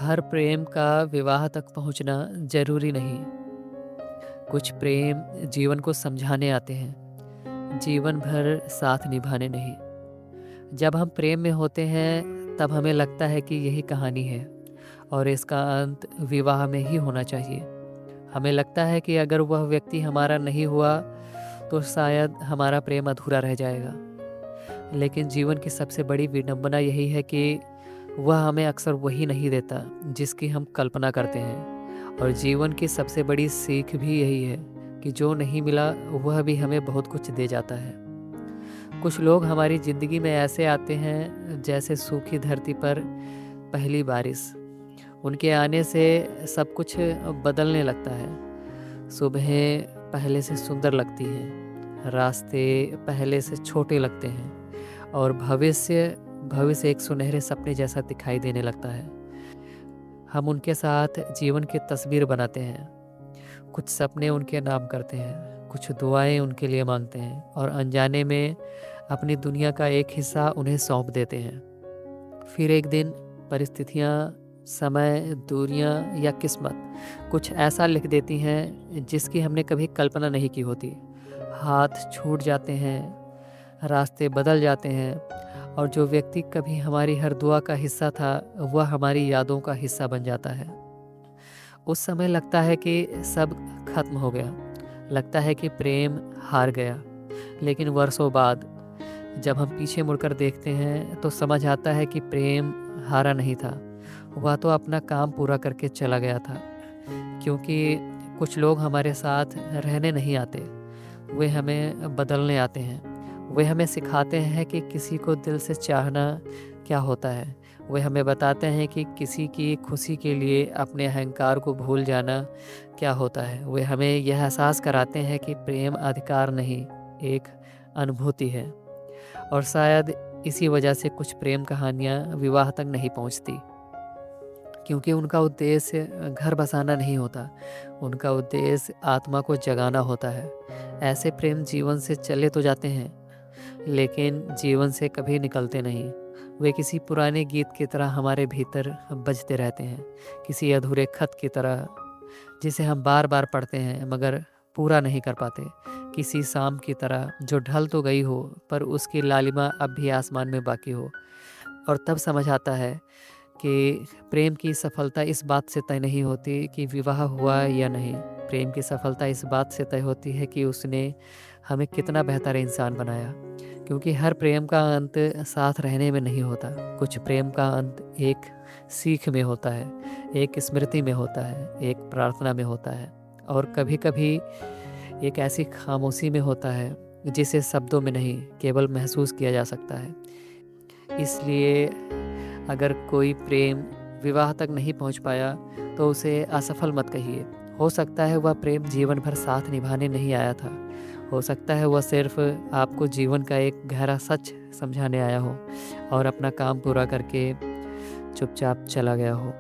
हर प्रेम का विवाह तक पहुंचना जरूरी नहीं। कुछ प्रेम जीवन को समझाने आते हैं, जीवन भर साथ निभाने नहीं। जब हम प्रेम में होते हैं तब हमें लगता है कि यही कहानी है और इसका अंत विवाह में ही होना चाहिए। हमें लगता है कि अगर वह व्यक्ति हमारा नहीं हुआ तो शायद हमारा प्रेम अधूरा रह जाएगा। लेकिन जीवन की सबसे बड़ी विडंबना यही है कि वह हमें अक्सर वही नहीं देता जिसकी हम कल्पना करते हैं। और जीवन की सबसे बड़ी सीख भी यही है कि जो नहीं मिला वह भी हमें बहुत कुछ दे जाता है। कुछ लोग हमारी ज़िंदगी में ऐसे आते हैं जैसे सूखी धरती पर पहली बारिश। उनके आने से सब कुछ बदलने लगता है। सुबहें पहले से सुंदर लगती हैं, रास्ते पहले से छोटे लगते हैं और भविष्य एक सुनहरे सपने जैसा दिखाई देने लगता है। हम उनके साथ जीवन की तस्वीर बनाते हैं, कुछ सपने उनके नाम करते हैं, कुछ दुआएं उनके लिए मांगते हैं और अनजाने में अपनी दुनिया का एक हिस्सा उन्हें सौंप देते हैं। फिर एक दिन परिस्थितियाँ, समय, दूरियाँ या किस्मत कुछ ऐसा लिख देती हैं जिसकी हमने कभी कल्पना नहीं की होती। हाथ छूट जाते हैं, रास्ते बदल जाते हैं और जो व्यक्ति कभी हमारी हर दुआ का हिस्सा था वह हमारी यादों का हिस्सा बन जाता है। उस समय लगता है कि सब खत्म हो गया, लगता है कि प्रेम हार गया। लेकिन वर्षों बाद जब हम पीछे मुड़कर देखते हैं तो समझ आता है कि प्रेम हारा नहीं था, वह तो अपना काम पूरा करके चला गया था। क्योंकि कुछ लोग हमारे साथ रहने नहीं आते, वे हमें बदलने आते हैं। वे हमें सिखाते हैं कि किसी को दिल से चाहना क्या होता है। वे हमें बताते हैं कि किसी की खुशी के लिए अपने अहंकार को भूल जाना क्या होता है। वे हमें यह एहसास कराते हैं कि प्रेम अधिकार नहीं, एक अनुभूति है। और शायद इसी वजह से कुछ प्रेम कहानियाँ विवाह तक नहीं पहुँचती, क्योंकि उनका उद्देश्य घर बसाना नहीं होता, उनका उद्देश्य आत्मा को जगाना होता है। ऐसे प्रेम जीवन से चले तो जाते हैं लेकिन जीवन से कभी निकलते नहीं। वे किसी पुराने गीत की तरह हमारे भीतर बजते रहते हैं, किसी अधूरे खत की तरह जिसे हम बार बार पढ़ते हैं मगर पूरा नहीं कर पाते, किसी शाम की तरह जो ढल तो गई हो पर उसकी लालिमा अब भी आसमान में बाकी हो। और तब समझ आता है कि प्रेम की सफलता इस बात से तय नहीं होती कि विवाह हुआ या नहीं। प्रेम की सफलता इस बात से तय होती है कि उसने हमें कितना बेहतर इंसान बनाया। क्योंकि हर प्रेम का अंत साथ रहने में नहीं होता, कुछ प्रेम का अंत एक सीख में होता है, एक स्मृति में होता है, एक प्रार्थना में होता है और कभी-कभी एक ऐसी खामोशी में होता है जिसे शब्दों में नहीं केवल महसूस किया जा सकता है। इसलिए अगर कोई प्रेम विवाह तक नहीं पहुंच पाया तो उसे असफल मत कहिए। हो सकता है वह प्रेम जीवन भर साथ निभाने नहीं आया था, हो सकता है वह सिर्फ आपको जीवन का एक गहरा सच समझाने आया हो और अपना काम पूरा करके चुपचाप चला गया हो।